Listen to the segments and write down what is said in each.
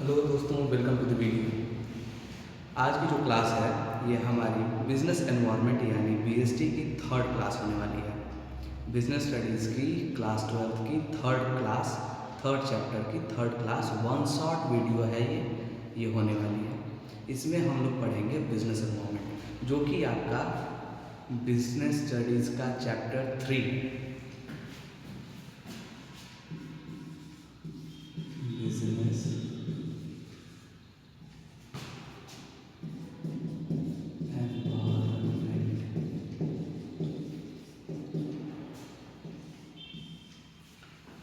Hello दोस्तों, welcome to the video. आज की जो क्लास है ये हमारी बिजनेस एनवायरनमेंट यानी बीएसटी की थर्ड क्लास होने वाली है। बिजनेस स्टडीज़ की क्लास 12th की थर्ड चैप्टर की third class one shot video है ये होने वाली है। इसमें हम लोग पढ़ेंगे बिजनेस एनवायरनमेंट, जो कि आपका बिजनेस स्टडीज़ का चैप्टर 3 बिजनेस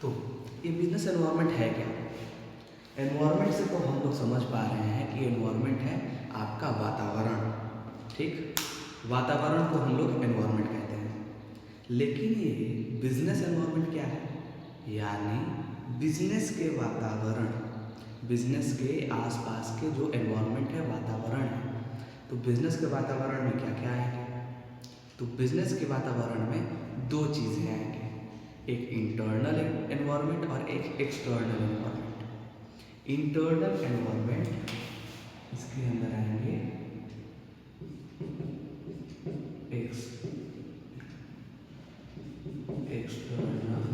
तो ये बिजनेस एनवायरनमेंट है क्या? एनवायरनमेंट से तो हम लोग समझ पा रहे हैं कि एनवायरनमेंट है आपका वातावरण। ठीक, वातावरण को हम लोग एनवायरनमेंट कहते हैं। लेकिन ये बिजनेस एनवायरनमेंट क्या है? यानी बिजनेस के वातावरण, बिजनेस के आसपास के जो एनवायरनमेंट है, वातावरण है। तो बिजनेस के वातावरण में क्या क्या आएंगे? तो बिजनेस के वातावरण में दो चीज़ें आएंगे, एक इंटरनल एनवायरनमेंट और एक एक्सटर्नल एनवायरनमेंट। इंटरनल एनवायरनमेंट इसके अंदर आएंगे एक्सटर्नल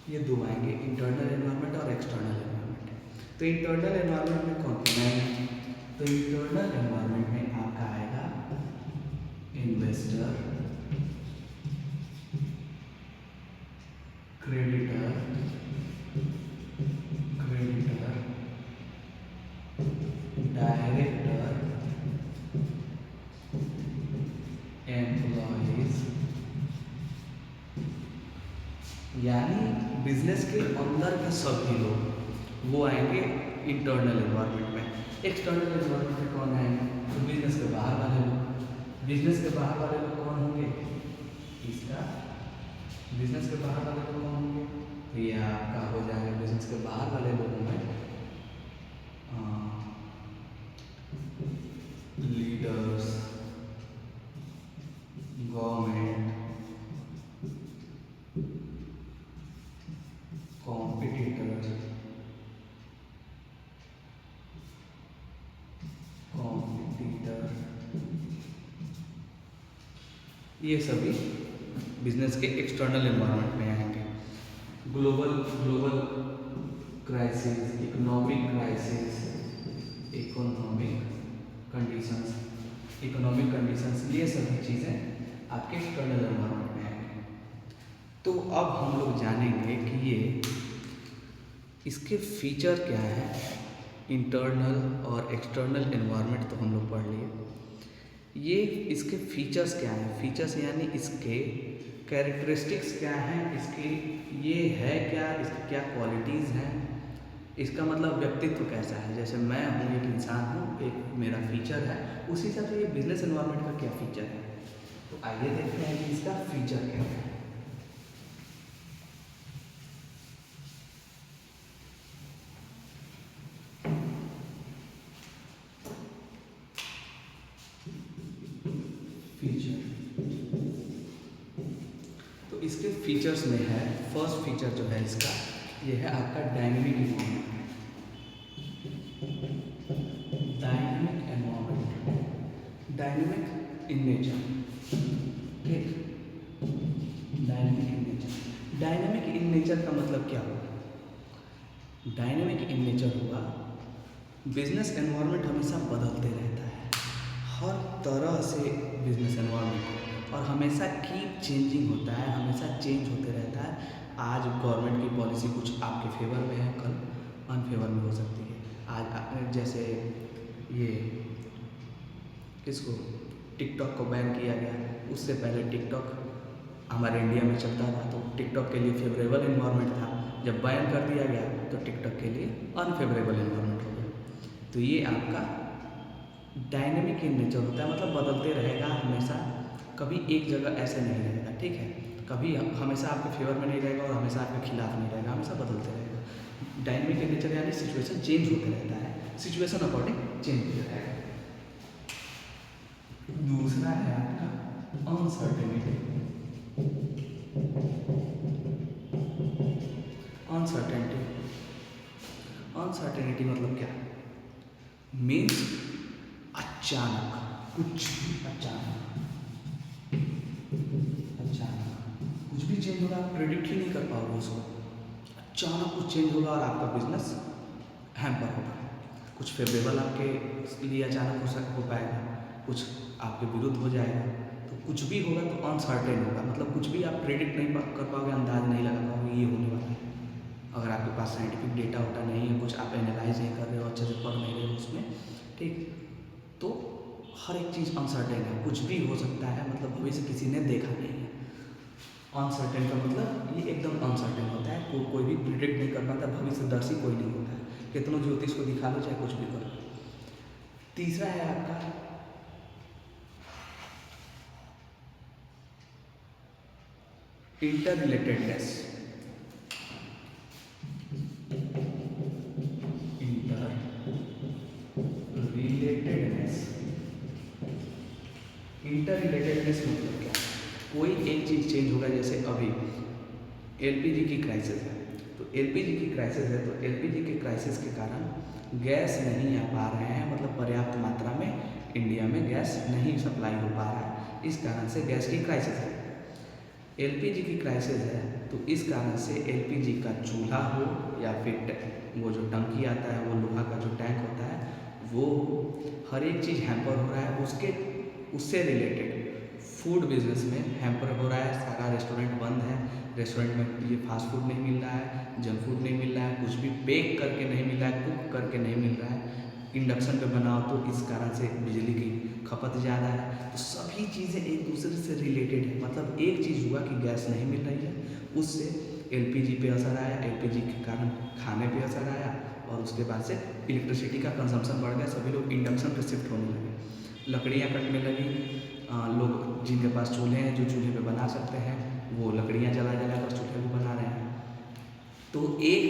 ये दो आएंगे, इंटरनल एनवायरनमेंट और एक्सटर्नल एनवायरनमेंट। तो इंटरनल एनवायरनमेंट में कौन कौन आएंगे? तो इंटरनल एनवायरनमेंट में आपका आएगा इन्वेस्टर, क्रेडिटर, डायरेक्टर, एम्प्लॉइज, यानी बिजनेस के अंदर के सभी लोग वो आएंगे इंटरनल एनवायरनमेंट में। एक्सटर्नल एनवायरनमेंट में कौन आएंगे? तो बिजनेस के बाहर वाले लोग। बिजनेस के बाहर वाले लोग कौन होंगे? इसका बिजनेस के बाहर वाले लोग कौन होंगे? तो ये आपका हो जाएगा बिजनेस के बाहर वाले लोगों में लीडर्स, गवर्नमेंट, कॉम्पिटिटर, ये सभी बिजनेस के एक्सटर्नल एनवायरनमेंट में आएंगे। Global crisis, economic crisis, economic conditions, ये सभी चीज़ें आपके एक्सटर्नल एनवायरनमेंट में आएंगे। तो अब हम लोग जानेंगे कि ये इसके फीचर क्या है। इंटरनल और एक्सटर्नल एनवायरनमेंट तो हम लोग पढ़ लिए, ये इसके फीचर्स क्या हैं? फीचर्स यानी इसके कैरेक्टरिस्टिक्स क्या हैं, इसके ये है क्या, इसकी क्या क्वालिटीज़ हैं, इसका मतलब व्यक्तित्व कैसा है। जैसे मैं हूँ, एक इंसान हूँ, एक मेरा फीचर है, उसी हिसाब से ये बिजनेस एनवायरनमेंट का क्या फीचर है। तो आइए देखते हैं कि इसका फीचर क्या है। तो इसके फीचर्स में है, फर्स्ट फीचर जो है इसका, ये है आपका dynamic environment. Dynamic in nature, ठीक। डायनेमिक इन नेचर का मतलब क्या हुआ? डायनेमिक इन नेचर हुआ बिजनेस एनवायरनमेंट हमेशा बदलते रहता है, हर तरह से बिजनेस एनवायरनमेंट, और हमेशा कीप चेंजिंग होता है, हमेशा चेंज होते रहता है। आज गवर्नमेंट की पॉलिसी कुछ आपके फेवर में है, कल अनफेवर में हो सकती है। आज जैसे ये किसको, टिकटॉक को बैन किया गया, उससे पहले टिकटॉक हमारे इंडिया में चलता था, तो टिकटॉक के लिए फेवरेबल इन्वायरमेंट था। जब बैन कर दिया गया तो टिकटॉक के लिए अनफेवरेबल इन्वायरमेंट हो गया। तो ये आपका डायनेमिक इन नेचर होता है, मतलब बदलते रहेगा हमेशा, कभी एक जगह ऐसे नहीं रहेगा, ठीक है। कभी हमेशा आपके फेवर में नहीं रहेगा और हमेशा आपके खिलाफ नहीं रहेगा, हमेशा बदलते रहेगा। डायनेमिक इन नेचर यानी सिचुएशन चेंज होते रहता है, सिचुएशन अकॉर्डिंग चेंज होते रहेगा। दूसरा है आपका अनसर्टेनिटी। अनसर्टेनिटी अनसर्टेनिटी मतलब क्या? मीन्स अचानक कुछ भी, अचानक कुछ भी चेंज होगा, आप प्रेडिक्ट ही नहीं कर पाओगे उसको। अचानक कुछ चेंज होगा और आपका बिजनेस हैम्पर होगा। कुछ फेवरेबल आपके लिए अचानक हो पाएगा, कुछ आपके विरुद्ध हो जाएगा। तो कुछ भी होगा तो अनसर्टेन होगा, मतलब कुछ भी आप प्रेडिक्ट नहीं कर पाओगे, अंदाज नहीं लगा पाओगे ये होने वाला है। अगर आपके पास साइंटिफिक डेटा वोटा नहीं है, कुछ आप एनालाइज नहीं कर रहे हो, अच्छे से पढ़ नहीं रहे हो उसमें, ठीक, तो हर एक चीज़ अनसर्टेन है, कुछ भी हो सकता है, मतलब भविष्य किसी ने देखा नहीं है। अनसर्टेन का मतलब ये एकदम अनसर्टेन होता है, कोई भी प्रिडिक्ट नहीं कर पाता, भविष्यदर्शी कोई नहीं होता है, कितनों ज्योतिष को दिखा लो चाहे कुछ भी करो। तीसरा है आपका इंटर रिलेटेडनेस। इंटर रिलेटेडनेस मतलब क्या? कोई एक चीज़ चेंज होगा, जैसे अभी एलपीजी की क्राइसिस है, तो एलपीजी की क्राइसिस है तो एलपीजी के क्राइसिस के कारण गैस नहीं आ पा रहे हैं, मतलब पर्याप्त मात्रा में इंडिया में गैस नहीं सप्लाई हो पा रहा है, इस कारण से गैस की क्राइसिस है। एलपीजी की क्राइसिस है तो इस कारण से एलपीजी का चूल्हा हो या फिर वो जो टंकी आता है, वो लोहा का जो टैंक होता है, वो हर एक चीज़ हैम्पर हो रहा है। उससे रिलेटेड फूड बिजनेस में हैम्पर हो रहा है, सारा रेस्टोरेंट बंद है, रेस्टोरेंट में ये फास्ट फूड नहीं मिल रहा है, जंक फूड नहीं मिल रहा है, कुछ भी बेक करके नहीं मिल रहा है, कुक करके नहीं मिल रहा है, इंडक्शन पे बनाओ तो इस कारण से बिजली की खपत ज़्यादा है। तो सभी चीज़ें एक दूसरे से रिलेटेड है, मतलब एक चीज़ हुआ कि गैस नहीं मिल रही है, उससे एलपीजी पे असर आया, एलपीजी के कारण खाने पे असर आया, और उसके बाद से इलेक्ट्रिसिटी का कंजम्पशन बढ़ गया, सभी लोग इंडक्शन पे शिफ्ट होने लगे, लकड़ियाँ कटने लगी। लोग जिनके पास चूल्हे हैं, जो चूल्हे पे बना सकते हैं, वो लकड़ियाँ जला कर चूल्हे को बना रहे हैं। तो एक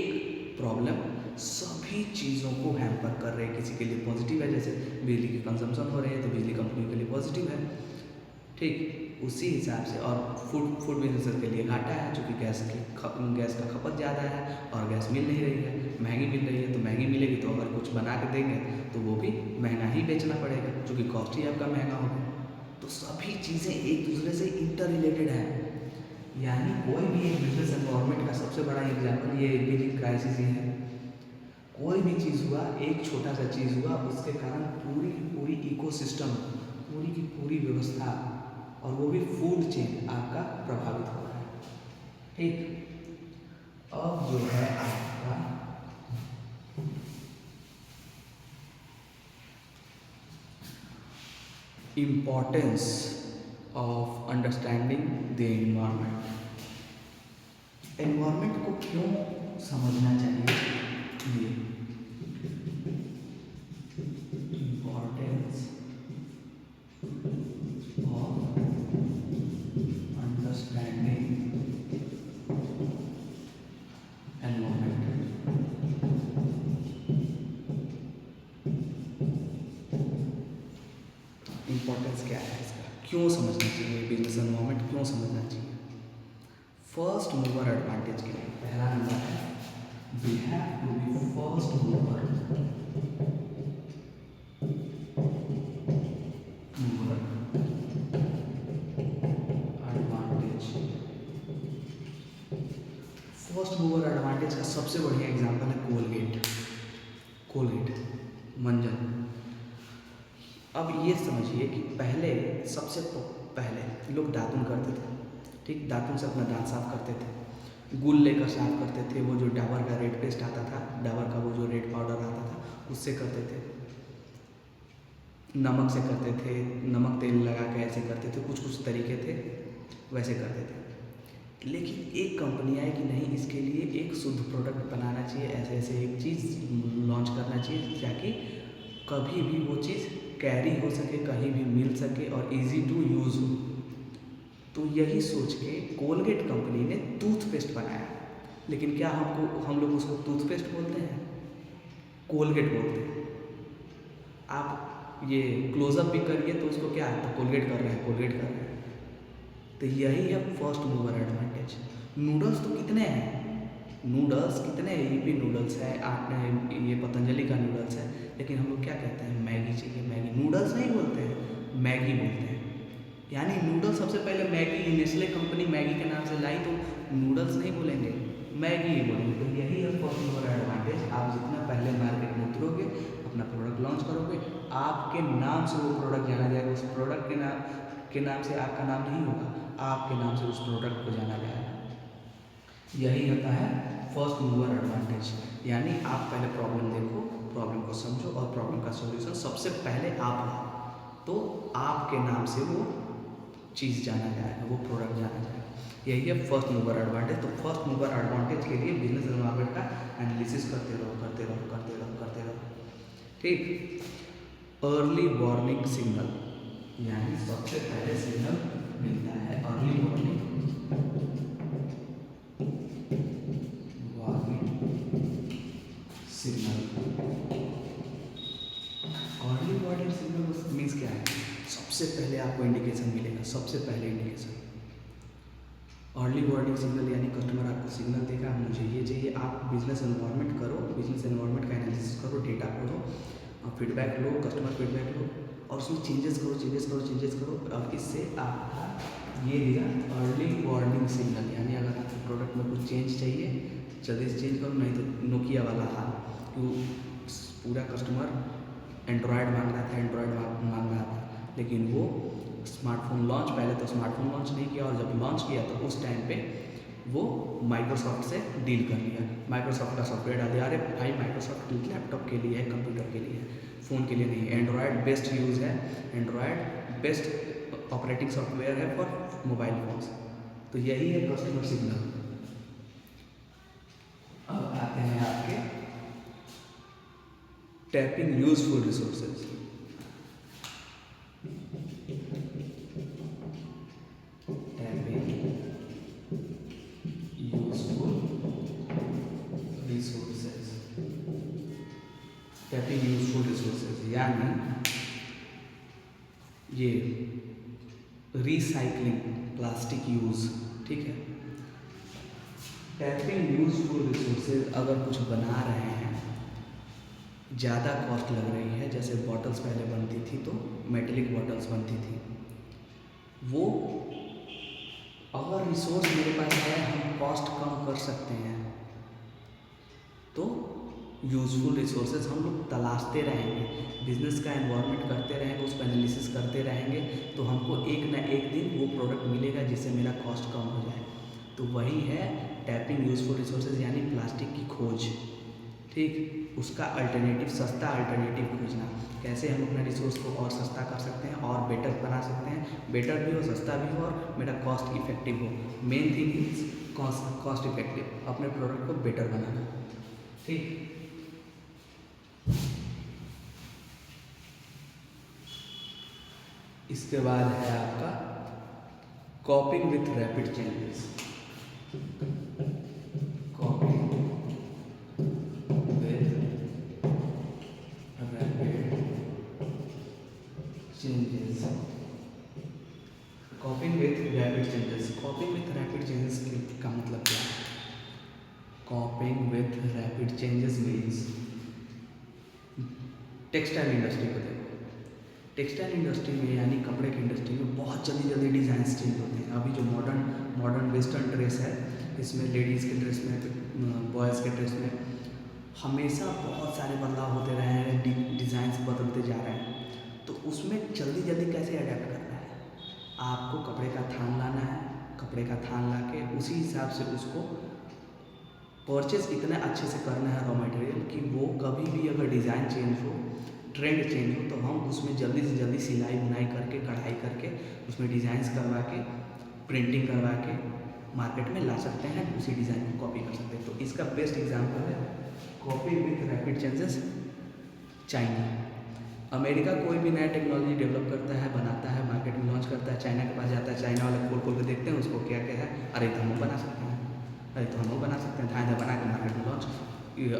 प्रॉब्लम सभी चीज़ों को हैम्पर कर रहे हैं। किसी के लिए पॉजिटिव है, जैसे बिजली की कंजम्पशन हो रही है तो बिजली कंपनी के लिए पॉजिटिव है, ठीक, उसी हिसाब से। और फूड बिजनेस के लिए घाटा है, क्योंकि गैस का खपत ज़्यादा है और गैस मिल नहीं रही है, महंगी मिल रही है। तो महंगी मिलेगी तो अगर कुछ बना के देंगे तो वो भी महंगा ही बेचना पड़ेगा, क्योंकि कॉस्ट ही आपका महंगा होगा। तो सभी चीज़ें एक दूसरे से इंटर रिलेटेड है। यानी कोई भी एक बिजनेस एनवायरनमेंट का सबसे बड़ा एग्जाम्पल ये एलपीजी क्राइसिस ही है। कोई भी चीज़ हुआ, एक छोटा सा चीज़ हुआ, उसके कारण पूरी की पूरी इकोसिस्टम, पूरी की पूरी व्यवस्था, और वो भी फूड चेन आपका प्रभावित हो रहा है, ठीक। अब जो है आपका importance of understanding the environment. Environment को क्यों समझना चाहिए, ये importance of understanding environment. Importance क्या है इसका, क्यों समझना चाहिए, बिजनेस एनवायरनमेंट क्यों समझना चाहिए? फर्स्ट मूवर एडवांटेज के लिए पहला नंबर है, we have to be first mover advantage. First mover advantage का सबसे बढ़िया एग्जांपल है कोलगेट मंजन। अब ये समझिए कि सबसे पहले लोग दातुन करते थे, ठीक, दातुन से अपना दांत साफ करते थे, गुल लेकर साफ करते थे, वो जो डाबर का रेड पेस्ट आता था, डाबर का वो जो रेड पाउडर आता था, उससे करते थे, नमक से करते थे, नमक तेल लगा के ऐसे करते थे, कुछ तरीके थे वैसे करते थे। लेकिन एक कंपनी आई कि नहीं, इसके लिए एक शुद्ध प्रोडक्ट बनाना चाहिए, ऐसे एक चीज़ लॉन्च करना चाहिए ताकि कभी भी वो चीज़ कैरी हो सके, कहीं भी मिल सके और इजी टू यूज़ हो। तो यही सोच के कोलगेट कंपनी ने टूथपेस्ट बनाया। लेकिन क्या हम लोग उसको टूथपेस्ट बोलते हैं? कोलगेट बोलते हैं। आप ये क्लोजअप भी करिए तो उसको क्या है, तो कोलगेट कर रहे हैं, कोलगेट कर रहे हैं। तो यही है फर्स्ट मूवर एडवांटेज। नूडल्स तो कितने हैं, नूडल्स कितने यूपी नूडल्स है, ये पतंजलि का नूडल्स है, लेकिन हम लोग क्या कहते हैं, मैगी चाहिए, मैगी। नूडल्स नहीं बोलते हैं, मैगी बोलते हैं। यानी नूडल्स सबसे पहले मैगी, नेस्ले कंपनी मैगी के नाम से लाई तो नूडल्स नहीं बोलेंगे, मैगी ही बोलेंगे। तो यही है फर्स्ट मूवर एडवांटेज। आप जितना पहले मार्केट में उतरोगे, अपना प्रोडक्ट लॉन्च करोगे, आपके नाम से वो प्रोडक्ट जाना जाएगा। उस प्रोडक्ट के नाम से आपका नाम नहीं होगा, आपके नाम से उस प्रोडक्ट को जाना जाएगा। यही होता है फर्स्ट मूवर एडवांटेज। यानी आप पहले प्रॉब्लम देखो, प्रॉब्लम को समझो और प्रॉब्लम का सॉल्यूशन सबसे पहले आप लाओ, तो आपके नाम से वो चीज़ जाना जाएगा, वो प्रोडक्ट जाना जाएगा। यही है फर्स्ट मूवर एडवांटेज। तो फर्स्ट मूवर एडवांटेज के लिए बिजनेस एनवायरनमेंट का एनालिसिस करते रहो, करते रहो, करते रहो, करते रहो। ठीक। अर्ली वार्निंग सिग्नल, यानी सबसे पहले सिग्नल मिलता है early warning signal. Early warning signal means क्या है, सबसे पहले आपको इंडिकेशन मिलेगा, सबसे पहले इंडिकेशन। अर्ली वार्निंग सिग्नल यानी कस्टमर आपको सिग्नल देगा, मुझे ये चाहिए। आप बिजनेस एनवायरनमेंट करो, बिजनेस एनवायरनमेंट का एनालिसिस करो, डेटा पढ़ो, फीडबैक लो, कस्टमर फीडबैक लो और उसमें चेंजेस करो और इससे आपका ये दिया अर्ली वार्निंग सिग्नल। यानी अगर आपके प्रोडक्ट में कुछ चेंज चाहिए, जल्दी से चेंज करो, नहीं तो नोकिया वाला हाल, तो पूरा कस्टमर एंड्रॉयड मांग रहा था, एंड्रॉयड मांग रहा था, लेकिन वो स्मार्टफोन लॉन्च, पहले तो स्मार्टफोन लॉन्च नहीं किया, और जब लॉन्च किया तो उस टाइम पे वो माइक्रोसॉफ्ट से डील कर लिया, माइक्रोसॉफ्ट का सॉफ्टवेयर डाल दिया। अरे भाई, माइक्रोसॉफ्ट लैपटॉप के लिए है, कंप्यूटर के लिए है, फ़ोन के लिए नहीं। एंड्रॉयड बेस्ट यूज़ है, एंड्रॉयड बेस्ट ऑपरेटिंग सॉफ्टवेयर है फॉर मोबाइल फोन्स। तो यही है कस्टमर सिग्नल। अब आते हैं आपके tapping useful resources. Tapping useful resources, tapping useful resources यानी ये रिसाइकलिंग, प्लास्टिक यूज़। ठीक है, टैपिंग यूजफुल रिसोर्सेज अगर कुछ बना रहे हैं, ज़्यादा कॉस्ट लग रही है, जैसे बॉटल्स पहले बनती थी तो मेटेलिक बॉटल्स बनती थी, वो अगर रिसोर्स मेरे पास है, हम कॉस्ट कम कर सकते हैं, तो यूजफुल रिसोर्सेज हम लोग तलाशते रहेंगे, बिजनेस का एनवायरनमेंट करते रहेंगे, उस पर एनालिसिस करते रहेंगे, तो हमको एक ना एक दिन वो प्रोडक्ट मिलेगा जिससे मेरा कॉस्ट कम हो जाए। तो वही है टैपिंग यूजफुल रिसोर्सेज, यानी प्लास्टिक की खोज। ठीक, उसका अल्टरनेटिव, सस्ता अल्टरनेटिव खोजना, कैसे हम अपना रिसोर्स को और सस्ता कर सकते हैं और बेटर बना सकते हैं, बेटर भी हो, सस्ता भी हो और मेरा कॉस्ट इफेक्टिव हो। Main thing is cost effective, अपने प्रोडक्ट को बेटर बनाना। ठीक, इसके बाद है आपका कॉपिंग with rapid changes. कॉपिंग with rapid changes, कॉपिंग with rapid changes. कॉपिंग with rapid changes का मतलब क्या है? कॉपिंग with rapid changes means textile industry को देखो, टेक्सटाइल इंडस्ट्री में यानी कपड़े की इंडस्ट्री में बहुत जल्दी जल्दी डिज़ाइंस चेंज होते हैं। अभी जो मॉडर्न वेस्टर्न ड्रेस है, इसमें लेडीज़ के ड्रेस में, बॉयज़ के ड्रेस में हमेशा बहुत सारे बदलाव होते रहे हैं, डिज़ाइंस बदलते जा रहे हैं। तो उसमें जल्दी जल्दी कैसे अडेप्ट करना है? आपको कपड़े का थान लाना है, कपड़े का थान ला के उसी हिसाब से उसको परचेज इतना अच्छे से करना है रॉ मटेरियल कि वो कभी भी अगर डिज़ाइन चेंज हो, ट्रेंड चेंज हो, तो हम उसमें जल्दी से जल्दी सिलाई बुनाई करके, कढ़ाई करके, उसमें डिज़ाइंस करवा के, प्रिंटिंग करवा के मार्केट में ला सकते हैं, उसी डिज़ाइन को कॉपी कर सकते हैं। तो इसका बेस्ट एग्जांपल है copy with rapid changes China. America कोई भी नया टेक्नोलॉजी डेवलप करता है, बनाता है, मार्केट में लॉन्च करता है, चाइना के पास जाता है, चाइना वाले खोल खोल के देखते हैं उसको, क्या क्या है, अरे तो हम बना सकते हैं, अरे तो हम बना सकते हैं, धाए बना के मार्केट में लॉन्च,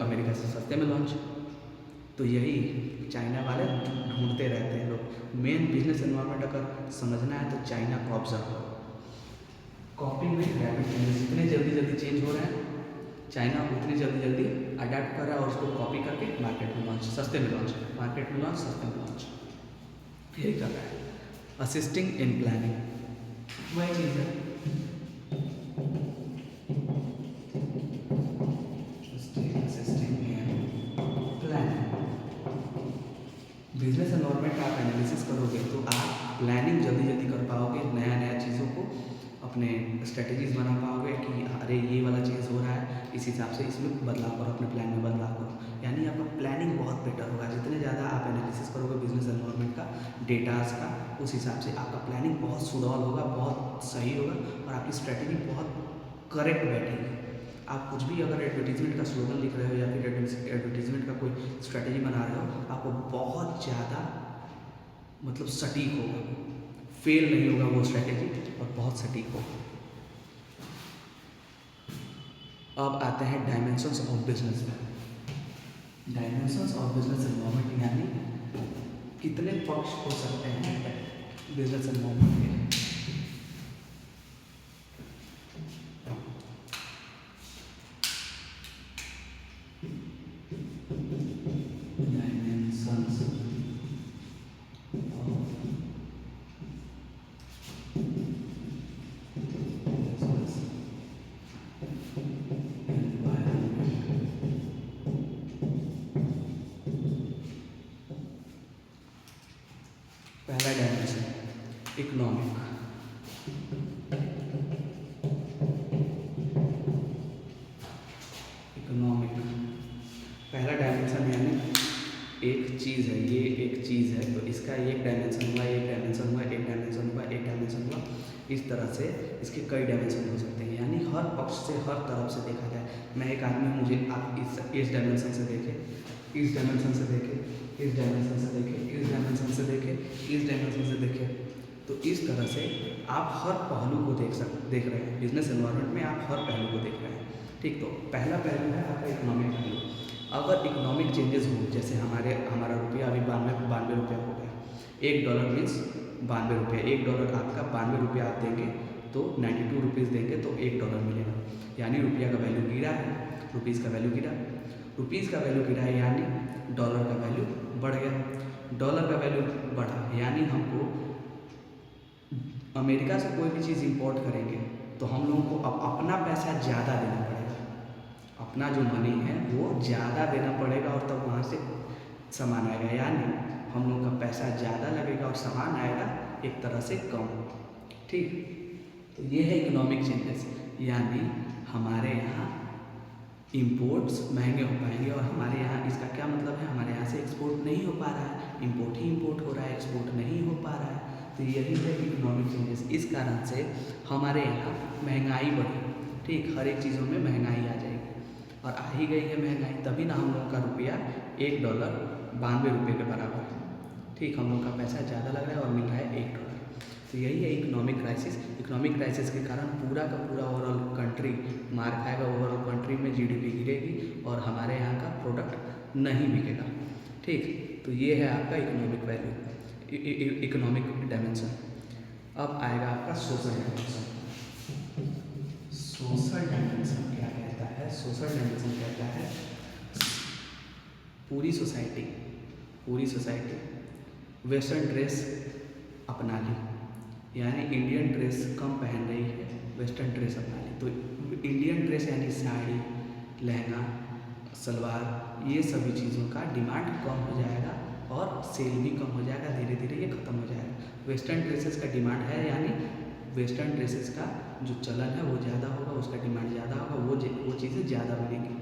अमेरिका से सस्ते में लॉन्च। तो यही चाइना वाले ढूंढते रहते हैं लोग। मेन बिजनेस एनवायरनमेंट अगर समझना है तो चाइना को ऑब्जर्व करो। कॉपी विद रैपिड चेंजेस, जितने जल्दी जल्दी चेंज हो रहे हैं चाइना उतनी जल्दी जल्दी अडेप्ट कर रहा है और उसको कॉपी करके मार्केट में लॉन्च, सस्ते में लॉन्च, मार्केट में लॉन्च, सस्ते में लॉन्च, यही कर रहा है। असिस्टिंग इन प्लानिंग वही चीज़ है, बिजनेस एनवायरनमेंट आप एनालिसिस करोगे तो आप प्लानिंग जल्दी जल्दी कर पाओगे, नया नया चीज़ों को अपने स्ट्रेटजीज बना पाओगे कि अरे ये वाला चीज़ हो रहा है, इस हिसाब से इसमें बदलाव करो, अपने प्लान में बदलाव करो। यानी आपका प्लानिंग बहुत बेटर होगा। जितने ज़्यादा आप एनालिसिस करोगे बिजनेस एनवायरनमेंट का, डेटाज का, उस हिसाब से आपका प्लानिंग बहुत सुडौल होगा, बहुत सही होगा और आपकी स्ट्रेटजी बहुत करेक्ट बैठेगी। आप कुछ भी अगर एडवर्टीजमेंट का स्लोगन लिख रहे हो या फिर एडवर्टीजमेंट का कोई स्ट्रेटजी बना रहे हो, आपको बहुत ज़्यादा मतलब सटीक होगा, फेल नहीं होगा वो स्ट्रेटजी और बहुत सटीक होगा। अब आते हैं डायमेंशंस ऑफ बिजनेस में। डायमेंशंस ऑफ बिजनेस एनवायरनमेंट यानी कितने पक्ष हो सकते हैं बिजनेस एनवायरनमेंट के। पहला डायमेंशन इकोनॉमिक, पहला डायमेंशन यानी एक चीज़ है, ये एक चीज़ है तो इसका एक डायमेंशन हुआ, एक डायमेंशन हुआ, एक डायमेंशन हुआ, एक डायमेंशन हुआ, इस तरह से इसके कई डायमेंशन हो सकते हैं। यानी हर पक्ष से, हर तरफ से देखा जाए। मैं एक आदमी हूँ, मुझे आप इस डायमेंशन से देखें, इस डायमेंशन से देखें, इस डायमेंशन से देखें, इस डायमेंशन से देखें, इस डायमेंशन से देखें, तो इस तरह से आप हर पहलू को देख रहे हैं। बिजनेस एनवायरनमेंट में आप हर पहलू को देख रहे हैं। ठीक, तो पहला पहलू है आपका इकोनॉमिक पहलू। अगर इकोनॉमिक चेंजेस हो, जैसे हमारा रुपया अभी 92 रुपया हो गया, $1 मीन्स 92 रुपया, $1 आपका 92 रुपया आप देंगे तो 92 रुपीज़ देंगे तो $1 मिलेगा। यानी रुपया का वैल्यू गिरा है, रुपीज़ का वैल्यू गिरा, रुपीज़ का वैल्यू गिरा है यानी डॉलर का वैल्यू बढ़ गया। डॉलर का वैल्यू बढ़ा यानी हमको अमेरिका से कोई भी चीज़ इंपोर्ट करेंगे तो हम लोगों को अब अपना पैसा ज़्यादा देना पड़ेगा, अपना जो मनी है वो ज़्यादा देना पड़ेगा और तब वहाँ से सामान आएगा। यानी हम लोग का पैसा ज़्यादा लगेगा और सामान आएगा एक तरह से कम। ठीक, तो ये है इकोनॉमिक चेंजेस। यानी हमारे यहाँ इंपोर्ट्स महंगे हो पाएंगे और हमारे यहाँ, इसका क्या मतलब है, हमारे यहाँ से एक्सपोर्ट नहीं हो पा रहा है, इंपोर्ट ही इंपोर्ट हो रहा है, एक्सपोर्ट नहीं हो पा रहा है। तो यही है इकोनॉमिक चेंजेस। इस कारण से हमारे यहाँ महंगाई बढ़ी। ठीक, हर एक चीज़ों में महंगाई आ जाएगी और आ ही गई है महंगाई, तभी ना हम लोग का रुपया $1 92 रुपये के बराबर है। ठीक, हम लोग का पैसा ज़्यादा लग रहा है और मिल रहा है $1। तो यही है इकोनॉमिक क्राइसिस। इकोनॉमिक क्राइसिस के कारण पूरा का पूरा ओवरऑल कंट्री मार खाएगा, ओवरऑल कंट्री में जीडीपी गिरेगी और हमारे यहाँ का प्रोडक्ट नहीं बिकेगा। ठीक, तो ये है आपका इकोनॉमिक वैल्यू, इकोनॉमिक डायमेंशन। अब आएगा आपका सोशल डायमेंशन। सोशल डायमेंशन क्या कहता है? सोशल डायमेंशन कहता है पूरी सोसाइटी वेस्टर्न ड्रेस अपना ली, यानी इंडियन ड्रेस कम पहन रही है, वेस्टर्न ड्रेस अपना ली। तो इंडियन ड्रेस यानी साड़ी, लहंगा, सलवार, ये सभी चीज़ों का डिमांड कम हो जाएगा और सेल भी कम हो जाएगा, धीरे धीरे ये ख़त्म हो जाएगा। वेस्टर्न ड्रेसेस का डिमांड है, यानी वेस्टर्न ड्रेसेस का जो चलन है वो ज़्यादा होगा, उसका डिमांड ज़्यादा होगा, वो चीज़ें ज़्यादा बनेंगी।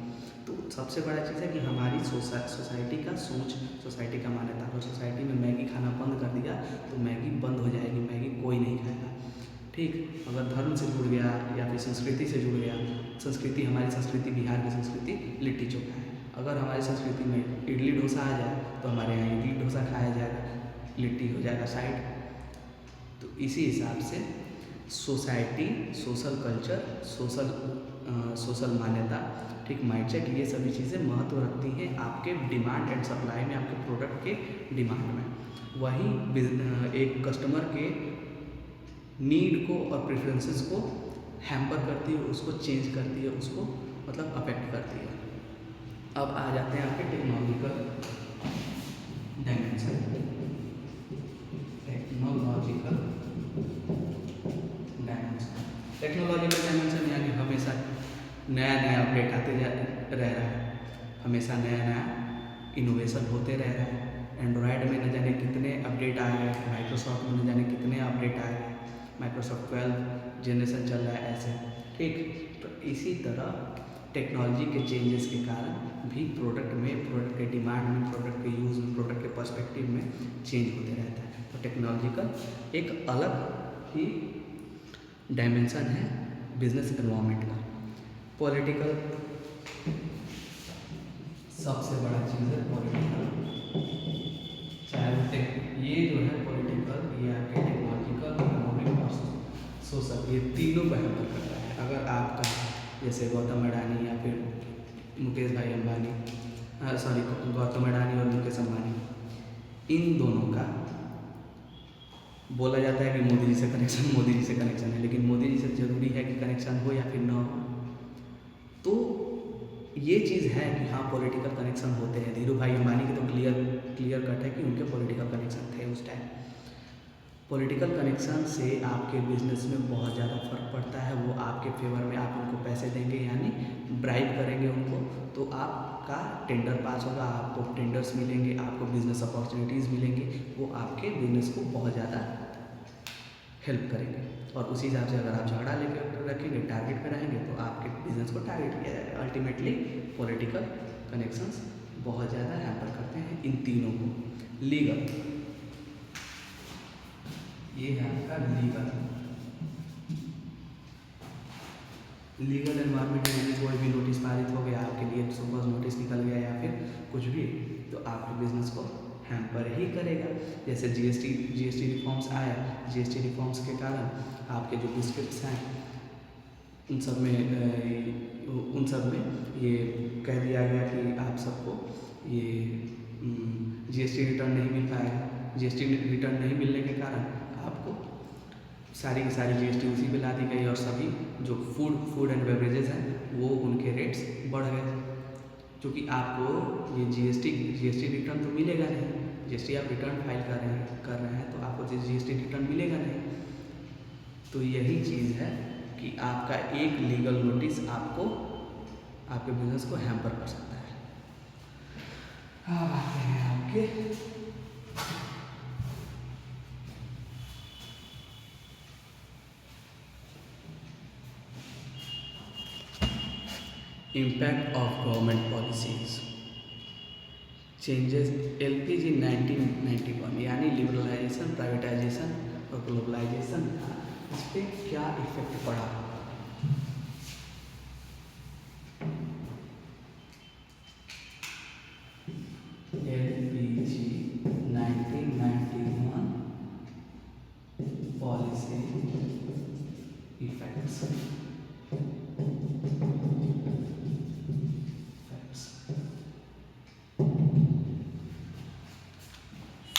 तो सबसे बड़ा चीज़ है कि हमारी सोसाइटी का सोच, सोसाइटी का मान्यता। अगर सोसाइटी में मैगी खाना बंद कर दिया तो मैगी बंद हो जाएगी, मैगी कोई नहीं खाएगा। ठीक, अगर धर्म से जुड़ गया या फिर संस्कृति से जुड़ गया, संस्कृति, हमारी संस्कृति, बिहार की संस्कृति लिट्टी चोखा है। अगर हमारी संस्कृति में इडली डोसा आ जाए तो हमारे यहाँ इडली डोसा खाया जाएगा, लिट्टी हो जाएगा साइड। तो इसी हिसाब से सोसाइटी, सोशल कल्चर, सोशल मान्यता, ठीक, माइंडसेट, ये सभी चीज़ें महत्व रखती हैं आपके डिमांड एंड सप्लाई में, आपके प्रोडक्ट के डिमांड में। वही एक कस्टमर के नीड को और प्रेफरेंसेस को हैम्पर करती है, उसको चेंज करती है, उसको मतलब अफेक्ट करती है। अब आ जाते हैं आपके टेक्नोलॉजिकल डायमेंशन। टेक्नोलॉजिकल डायमेंशन यानी हमेशा नया नया अपडेट आते रह रहा है, हमेशा नया नया इनोवेशन होते रह रहा है। एंड्रॉयड में न जाने कितने अपडेट आए हैं, माइक्रोसॉफ्ट में न जाने कितने अपडेट आए हैं, माइक्रोसॉफ्ट 12 जनरेशन चल रहा है ऐसे, ठीक। तो इसी तरह टेक्नोलॉजी के चेंजेस के कारण भी प्रोडक्ट में, प्रोडक्ट के डिमांड में, प्रोडक्ट के यूज़ में, प्रोडक्ट के पर्सपेक्टिव में चेंज होते रहता है। तो टेक्नोलॉजिकल एक अलग ही डायमेंशन है बिजनेस एनवायरनमेंट का। पॉलिटिकल सबसे बड़ा चीज़ है पॉलिटिकल, चाहे ये जो है पॉलिटिकल, ये आपके टेक्नोलॉजिकल, इकोनॉमिक और सोशल, ये तीनों को हैम्पर करता है। अगर आपका जैसे गौतम अडानी या फिर मुकेश भाई अंबानी, गौतम अडानी और मुकेश अंबानी, इन दोनों का बोला जाता है कि मोदी जी से कनेक्शन है, लेकिन मोदी जी से ज़रूरी है कि कनेक्शन हो या फिर ना हो। तो ये चीज़ है कि हाँ, पॉलिटिकल कनेक्शन होते हैं। धीरू भाई अंबानी के तो क्लियर कट है कि उनके पॉलिटिकल कनेक्शन थे उस टाइम। पॉलिटिकल कनेक्शन से आपके बिजनेस में बहुत ज़्यादा फ़र्क पड़ता है। वो आपके फेवर में, आप उनको पैसे देंगे यानी ब्राइब करेंगे उनको, तो आपका टेंडर पास होगा, आपको टेंडर्स मिलेंगे, आपको बिजनेस अपॉर्चुनिटीज़ मिलेंगे, वो आपके बिजनेस को बहुत ज़्यादा हेल्प करेंगे। और उसी हिसाब से अगर आप झगड़ा लेकर रखेंगे, टारगेट पे रहेंगे, तो आपके बिजनेस को टारगेट किया जाएगा। अल्टीमेटली पॉलिटिकल कनेक्शंस बहुत ज़्यादा हैम्पर करते हैं इन तीनों को। लीगल, ये है आपका लीगल एनवायरनमेंट, यानी कोई भी नोटिस पारित हो गया आपके लिए, सपोज नोटिस निकल गया या फिर कुछ भी, तो आपके बिजनेस को हैम्पर ही करेगा। जैसे जीएसटी रिफॉर्म्स आया, जीएसटी रिफॉर्म्स के कारण आपके जो डिस्ट्रिक्ट्स हैं उन सब में ये कह दिया गया कि आप सबको ये जीएसटी रिटर्न नहीं मिल पाएगा। जीएसटी रिटर्न नहीं मिलने के कारण आपको सारी की सारी जीएसटी उसी पे ला दी गई, और सभी जो फूड एंड बेवरेजेस हैं वो उनके रेट्स बढ़ गए, क्योंकि आपको ये जीएसटी रिटर्न तो मिलेगा नहीं। जीएसटी आप रिटर्न फाइल कर रहे हैं तो आपको जीएसटी रिटर्न मिलेगा नहीं। तो यही चीज़ है कि आपका एक लीगल नोटिस आपको आपके बिजनेस को हैम्पर कर सकता है। अब आते हैं आपके impact of government policies changes. LPG 1991 यानी लिबरलाइजेशन, प्राइवेटाइजेशन और ग्लोबलाइजेशन का इस पर क्या इफेक्ट पड़ा। LPG 1991 policy effects.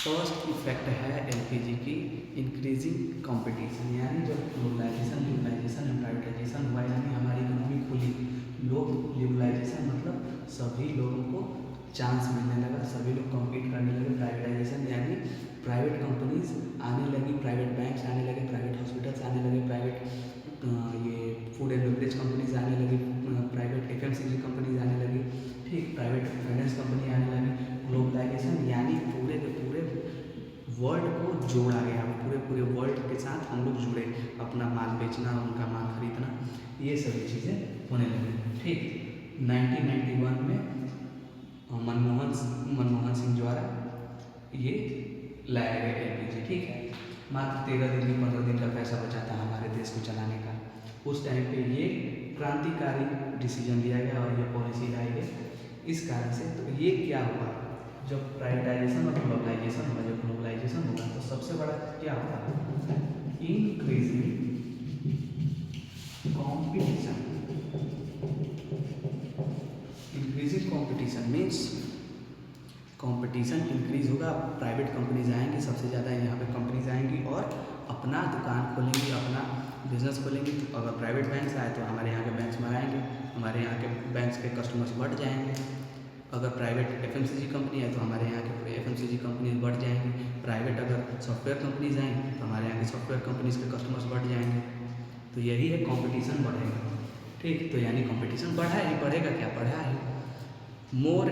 First effect है एलपीजी की इंक्रीजिंग कंपटीशन, यानी जब ग्लोबलाइजेशन, लिबरलाइजेशन एंड प्राइवेटाइजेशन हुआ, यानी हमारी इकोनॉमी खुली, लोग, लिबरलाइजेशन मतलब सभी लोगों को चांस मिलने लगा, सभी लोग कम्पीट करने लगे। प्राइवेटाइजेशन यानी प्राइवेट कंपनीज आने लगी, प्राइवेट बैंक्स आने लगे, प्राइवेट हॉस्पिटल्स आने लगे, प्राइवेट ये फूड एंड बेवरेज कंपनीज आने लगी, प्राइवेट एफएमसीजी कंपनीज आने लगी, ठीक, प्राइवेट फाइनेंस कंपनी आने लगी। ग्लोबलाइजेशन यानी पूरे के पूरे वर्ल्ड को जोड़ा गया, पूरे वर्ल्ड के साथ हम लोग जुड़े, अपना माल बेचना, उनका माल खरीदना, ये सभी चीज़ें होने लगी, ठीक। 1991 में मनमोहन सिंह द्वारा ये लाया गया एलपीजी, ठीक है। मात्र 13 दिन 15 दिन का पैसा बचा था हमारे देश को चलाने का। उस टाइम पे ये क्रांतिकारी डिसीजन लिया गया और ये पॉलिसी लाई गई। इस कारण से तो ये क्या हुआ, जब प्राइवेटाइजेशन और ग्लोबलाइजेशन होगा, जब ग्लोबलाइजेशन होगा तो सबसे बड़ा क्या होगा, increasing competition. Increasing competition means competition increase होगा, प्राइवेट कंपनीज आएंगी, सबसे ज़्यादा यहाँ पे कंपनीज आएंगी और अपना दुकान खोलेंगी, अपना बिजनेस खोलेंगी। तो अगर प्राइवेट बैंक्स आए तो हमारे यहाँ के बैंक्स में आएंगे, हमारे यहाँ के बैंक्स के कस्टमर्स बढ़ जाएंगे। अगर प्राइवेट एफएमसीजी कंपनी है तो हमारे यहाँ के एफएमसीजी कंपनीज बढ़ जाएंगी। प्राइवेट अगर सॉफ्टवेयर कंपनीज आएँ तो हमारे यहाँ के सॉफ्टवेयर कंपनीज के कस्टमर्स बढ़ जाएंगे। तो यही है, कंपटीशन बढ़ेगा। ठीक, तो यानी कंपटीशन बढ़ा ही, बढ़ेगा क्या, बढ़ा ही। मोर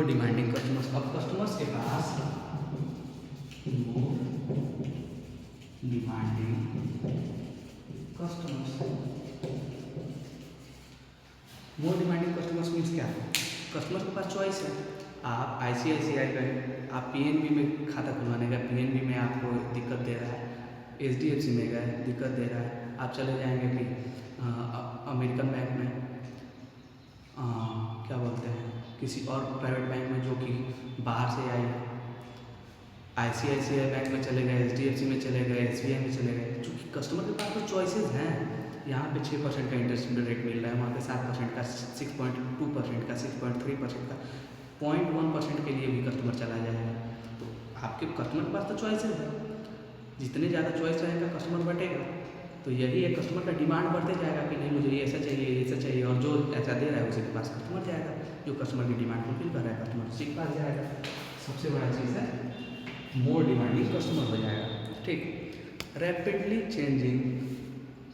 डिमांडिंग कस्टमर्स, अब कस्टमर्स के पास more demanding customers. More demanding customers means क्या, कस्टमर्स के पास चॉइस है। आप आईसीआईसीआई गए, आप पीएनबी में खाता खुलवाने गए, पीएनबी में आपको दिक्कत दे रहा है, एचडीएफसी में गए दिक्कत दे रहा है, आप चले जाएंगे कि अमेरिकन बैंक में, क्या बोलते हैं, किसी और प्राइवेट बैंक में जो कि बाहर से आई है, आईसीआईसीआई बैंक में चले गए, एचडीएफसी में चले गए, एसबीआई में चले गए। चूँकि कस्टमर के पास तो चॉइसेस हैं, यहाँ पे 6% का इंटरेस्ट रेट मिल रहा है, वहाँ पे 7% का, 6.2% का, 6.3% का, 0.1% के लिए भी कस्टमर चला जाएगा। तो आपके कस्टमर के पास तो चॉइसेस है, जितने ज़्यादा चॉइस रहेगा कस्टमर बढ़ेगा। तो यही है, कस्टमर का डिमांड बढ़ते जाएगा कि नहीं मुझे ये ऐसा चाहिए, ये ऐसा चाहिए, और जो ऐसा दे रहा है उसी के पास कस्टमर जाएगा, जो कस्टमर की डिमांड फुलफिल कर रहा है कस्टमर उसी के पास जाएगा। सबसे बड़ा चीज़ है मोर डिमांडिंग कस्टमर हो जाएगा। ठीक, rapidly changing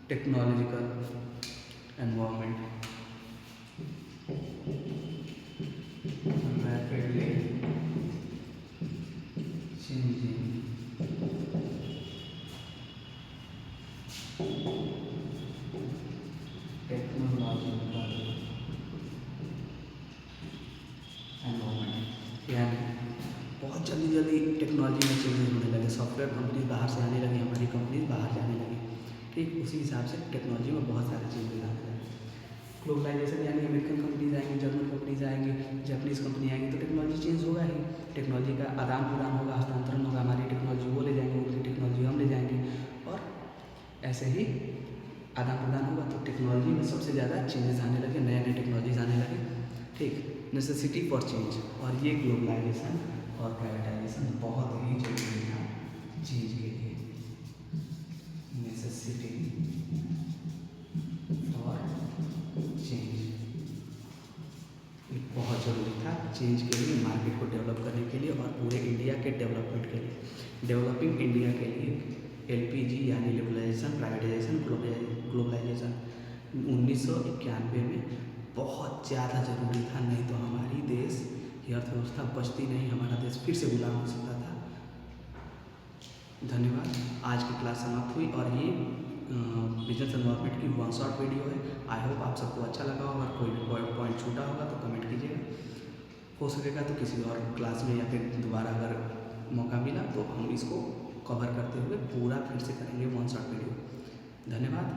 technological environment, rapidly changing technological environment, यानी बहुत जल्दी टेक्नोलॉजी में चेंजेस होने लगे, सॉफ्टवेयर कंपनी बाहर से आने लगी, हमारी कंपनी बाहर जाने लगी। ठीक, उसी हिसाब से टेक्नोलॉजी में बहुत सारे चेंजेस आने लगे। ग्लोबलाइजेशन यानी अमेरिकन कंपनीज आएंगी, जर्मन कंपनीज आएंगी, जापानीज़ कंपनी आएंगी, तो टेक्नोलॉजी चेंज होगा ही। टेक्नोलॉजी का आदान प्रदान होगा, हस्तांतरण होगा, हमारी टेक्नोलॉजी वो ले जाएंगे, उनकी टेक्नोलॉजी हम ले जाएंगे, और ऐसे ही आदान प्रदान होगा। तो टेक्नोलॉजी में सबसे ज़्यादा चेंजेस आने लगे, नए नए टेक्नोलॉजीज आने लगे। ठीक, नेसेसिटी फॉर चेंज, और ये ग्लोबलाइजेशन और प्राइवेटाइजेशन बहुत ही जरूरी था चेंज के लिए। नेसेसिटी फॉर चेंज, ये बहुत ज़रूरी था चेंज के लिए, मार्केट को डेवलप करने के लिए और पूरे इंडिया के डेवलपमेंट के लिए। डेवलपिंग इंडिया के लिए एलपीजी यानी लिबरलाइजेशन, प्राइवेटाइजेशन, ग्लोबलाइजेशन 1991 में बहुत ज़्यादा ज़रूरी था, नहीं तो हमारी देश की अर्थव्यवस्था बचती नहीं, हमारा देश फिर से गुलाम हो सकता था। धन्यवाद, आज की क्लास समाप्त हुई, और ये बिजनेस एनवायरनमेंट की 1 शॉर्ट वीडियो है। आई होप आप सबको अच्छा लगा होगा, कोई भी पॉइंट छूटा होगा तो कमेंट कीजिएगा, हो सकेगा तो किसी और क्लास में या फिर दोबारा अगर मौका मिला तो हम इसको कवर करते हुए पूरा फिर से करेंगे 1 शॉर्ट वीडियो। धन्यवाद।